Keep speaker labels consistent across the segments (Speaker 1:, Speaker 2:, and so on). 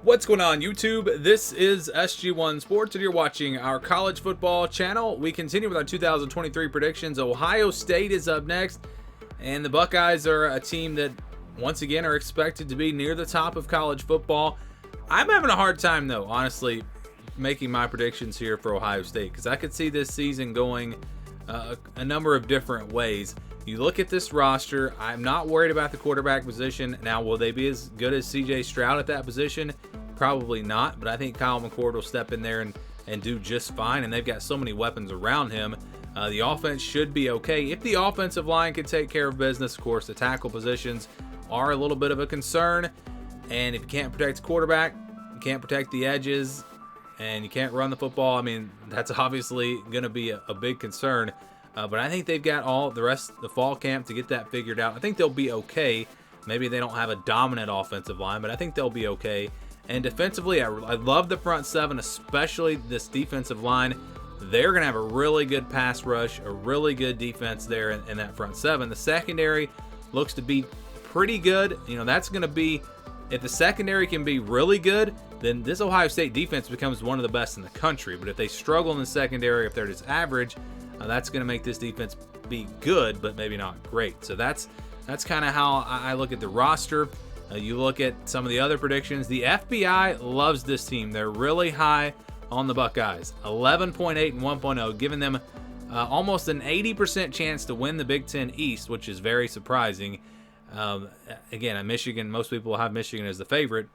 Speaker 1: What's going on, YouTube? This is SG1 Sports, and you're watching our college football channel. We continue with our 2023 predictions. Ohio State is up next, and the Buckeyes are a team that, once again, are expected to be near the top of college football. I'm having a hard time, though, honestly, making my predictions here for Ohio State, because I could see this season going a number of different ways. You look at this roster, I'm not worried about the quarterback position. Now, will they be as good as CJ Stroud at that position? Probably not, but I think Kyle McCord will step in there and do just fine, and they've got so many weapons around him. The offense should be okay. If the offensive line can take care of business, of course, the tackle positions are a little bit of a concern, and if you can't protect the quarterback, you can't protect the edges, and you can't run the football, I mean, that's obviously going to be a big concern. But I think they've got all the rest of the fall camp to get that figured out. I think they'll be okay. Maybe they don't have a dominant offensive line, but I think they'll be okay. And defensively, I love the front seven, especially this defensive line. They're going to have a really good pass rush, a really good defense there in that front seven. The secondary looks to be pretty good. You know, that's going to be, if the secondary can be really good, then this Ohio State defense becomes one of the best in the country. But if they struggle in the secondary, if they're just average, that's going to make this defense be good, but maybe not great. So that's kind of how I look at the roster. You look at some of the other predictions. The FBI loves this team. They're really high on the Buckeyes. 11.8 and 1.0, giving them almost an 80% chance to win the Big Ten East, which is very surprising. Again, at Michigan, most people will have Michigan as the favorite.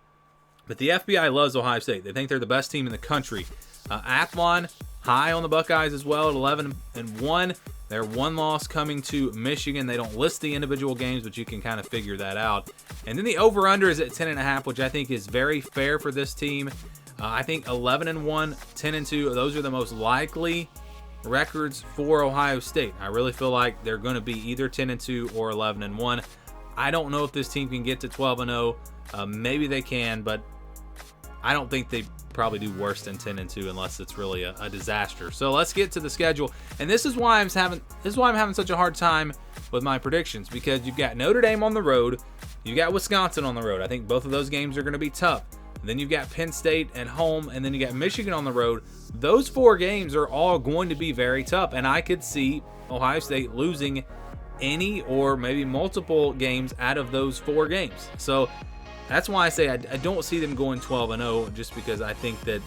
Speaker 1: But the FBI loves Ohio State. They think they're the best team in the country. Athlon, high on the Buckeyes as well at 11 and 1. Their one loss coming to Michigan. They don't list the individual games, but you can kind of figure that out. And then the over-under is at 10.5, which I think is very fair for this team. I think 11 and 1, 10 and 2, those are the most likely records for Ohio State. I really feel like they're going to be either 10 and 2 or 11 and 1. I don't know if this team can get to 12 and 0. Maybe they can, but I don't think they probably do worse than 10 and 2 unless it's really a disaster. So let's get to the schedule. And this is why I'm having such a hard time with my predictions, because you've got Notre Dame on the road, you got Wisconsin on the road. I think both of those games are going to be tough. And then you've got Penn State at home, and then you got Michigan on the road. Those four games are all going to be very tough, and I could see Ohio State losing any or maybe multiple games out of those four games. So that's why I say I don't see them going 12 and 0, just because I think that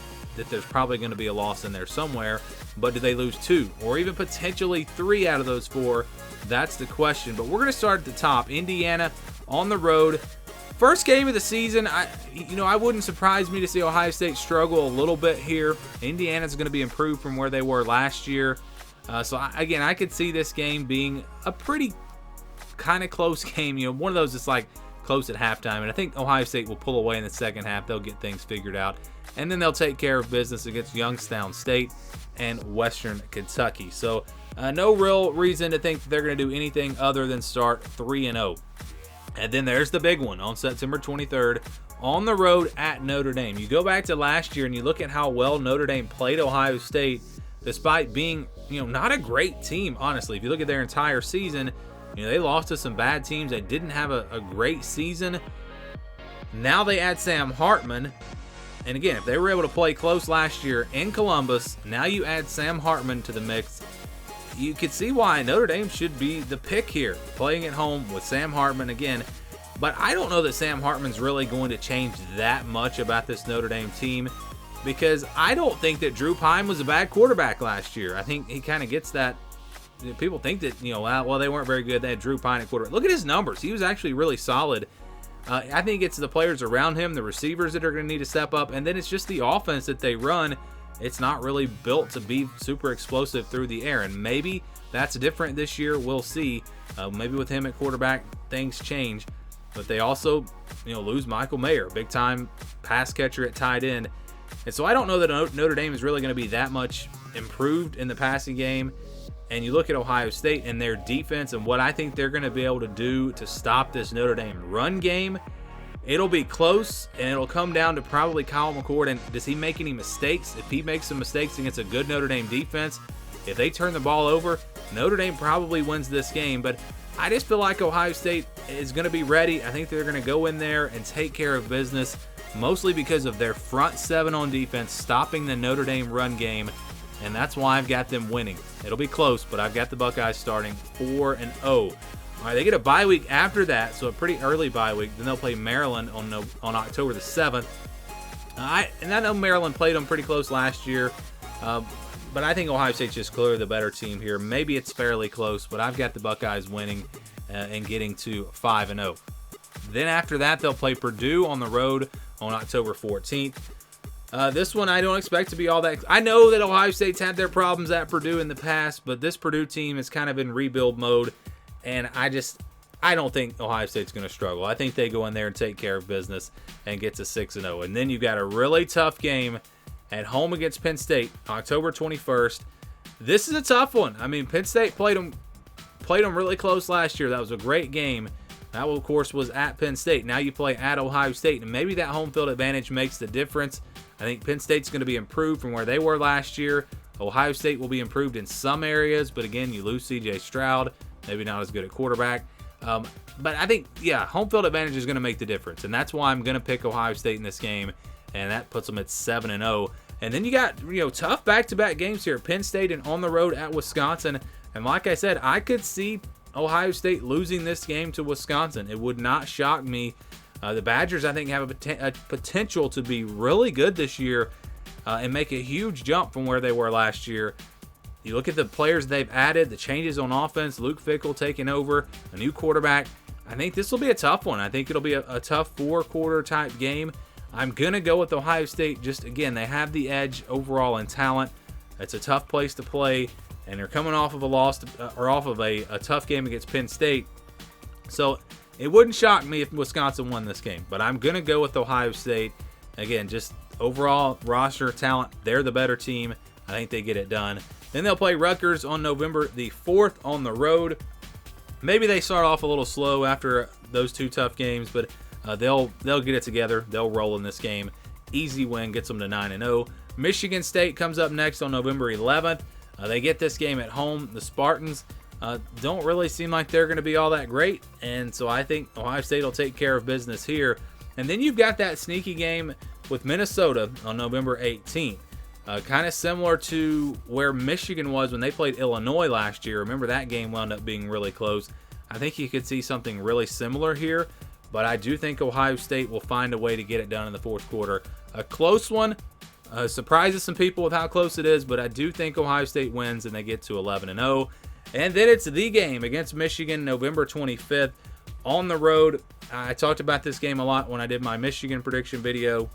Speaker 1: there's probably going to be a loss in there somewhere. But do they lose 2 or even potentially 3 out of those 4? That's the question. But we're going to start at the top. Indiana on the road. First game of the season. I wouldn't surprise me to see Ohio State struggle a little bit here. Indiana's going to be improved from where they were last year. I could see this game being a pretty kind of close game. You know, one of those that's like close at halftime, and I think Ohio State will pull away in the second half. They'll get things figured out, and then they'll take care of business against Youngstown State and Western Kentucky. So no real reason to think that they're going to do anything other than start 3 and 0. And then there's the big one on September 23rd on the road at Notre Dame. You go back to last year and you look at how well Notre Dame played Ohio State, despite being, not a great team, honestly. If you look at their entire season, they lost to some bad teams. They didn't have a great season. Now they add Sam Hartman. And again, if they were able to play close last year in Columbus, now you add Sam Hartman to the mix. You could see why Notre Dame should be the pick here, playing at home with Sam Hartman again. But I don't know that Sam Hartman's really going to change that much about this Notre Dame team, because I don't think that Drew Pyne was a bad quarterback last year. I think he kind of gets that. People think that, they weren't very good. They had Drew Pyne at quarterback. Look at his numbers. He was actually really solid. I think it's the players around him, the receivers that are going to need to step up, and then it's just the offense that they run. It's not really built to be super explosive through the air, and maybe that's different this year. We'll see. Maybe with him at quarterback, things change. But they also, lose Michael Mayer, big-time pass catcher at tight end. And so I don't know that Notre Dame is really going to be that much improved in the passing game. And you look at Ohio State and their defense and what I think they're going to be able to do to stop this Notre Dame run game. It'll be close, and it'll come down to probably Kyle McCord. And does he make any mistakes? If he makes some mistakes against a good Notre Dame defense, if they turn the ball over, Notre Dame probably wins this game. But I just feel like Ohio State is going to be ready. I think they're going to go in there and take care of business. mostly because of their front seven on defense stopping the Notre Dame run game, and that's why I've got them winning. It'll be close, but I've got the Buckeyes starting 4-0. All right, they get a bye week after that, so a pretty early bye week. Then they'll play Maryland on October the 7th. And I know Maryland played them pretty close last year, but I think Ohio State's just clearly the better team here. Maybe it's fairly close, but I've got the Buckeyes winning and getting to 5-0. Then after that, they'll play Purdue on the road on October 14th. This one I don't expect to be all that. I know that Ohio State's had their problems at Purdue in the past, but this Purdue team is kind of in rebuild mode, and I don't think Ohio State's going to struggle. I think they go in there and take care of business and get to 6-0. And then you've got a really tough game at home against Penn State, October 21st. This is a tough one. I mean, Penn State played them really close last year. That was a great game. That, of course, was at Penn State. Now you play at Ohio State, and maybe that home field advantage makes the difference. I think Penn State's going to be improved from where they were last year. Ohio State will be improved in some areas, but again, you lose C.J. Stroud, maybe not as good at quarterback. But I think, home field advantage is going to make the difference, and that's why I'm going to pick Ohio State in this game, and that puts them at 7-0. And then you got tough back-to-back games here, Penn State and on the road at Wisconsin. And like I said, I could see Ohio State losing this game to Wisconsin. It would not shock me. The Badgers, I think, have a potential to be really good this year and make a huge jump from where they were last year. You look at the players they've added, the changes on offense, Luke Fickell taking over, a new quarterback. I think this will be a tough one. I think it'll be a tough four-quarter type game. I'm going to go with Ohio State. Just, again, they have the edge overall in talent. It's a tough place to play, and they're coming off of a tough game against Penn State. So it wouldn't shock me if Wisconsin won this game, but I'm going to go with Ohio State. Again, just overall roster talent, they're the better team. I think they get it done. Then they'll play Rutgers on November the 4th on the road. Maybe they start off a little slow after those two tough games, but they'll get it together. They'll roll in this game. Easy win, gets them to 9-0. Michigan State comes up next on November 11th. They get this game at home. The Spartans don't really seem like they're going to be all that great, and so I think Ohio State will take care of business here. And then you've got that sneaky game with Minnesota on November 18th. Kind of similar to where Michigan was when they played Illinois last year. Remember, that game wound up being really close. I think you could see something really similar here, but I do think Ohio State will find a way to get it done in the fourth quarter. A close one. Surprises some people with how close it is, but I do think Ohio State wins and they get to 11-0. And then it's the game against Michigan, November 25th on the road. I talked about this game a lot when I did my Michigan prediction video,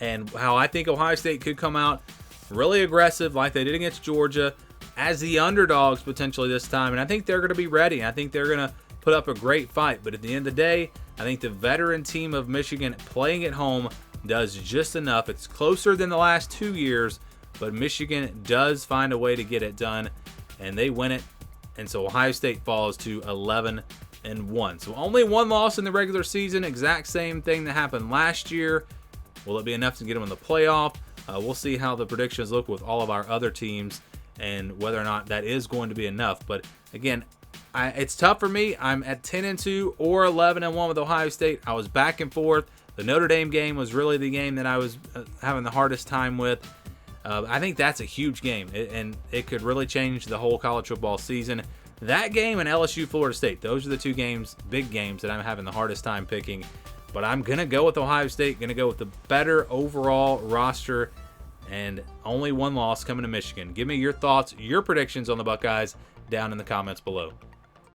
Speaker 1: and how I think Ohio State could come out really aggressive like they did against Georgia as the underdogs potentially this time. And I think they're going to be ready. I think they're going to put up a great fight. But at the end of the day, I think the veteran team of Michigan playing at home does just enough. It's closer than the last 2 years, but Michigan does find a way to get it done, and they win it. And so Ohio State falls to 11-1. So only one loss in the regular season. Exact same thing that happened last year. Will it be enough to get them in the playoff? We'll see how the predictions look with all of our other teams and whether or not that is going to be enough. But again, it's tough for me. I'm at 10-2 or 11-1 with Ohio State. I was back and forth. The Notre Dame game was really the game that I was having the hardest time with. I think that's a huge game, and it could really change the whole college football season. That game and LSU Florida State, those are the two games, big games, that I'm having the hardest time picking. But I'm going to go with Ohio State, going to go with the better overall roster, and only one loss coming to Michigan. Give me your thoughts, your predictions on the Buckeyes down in the comments below.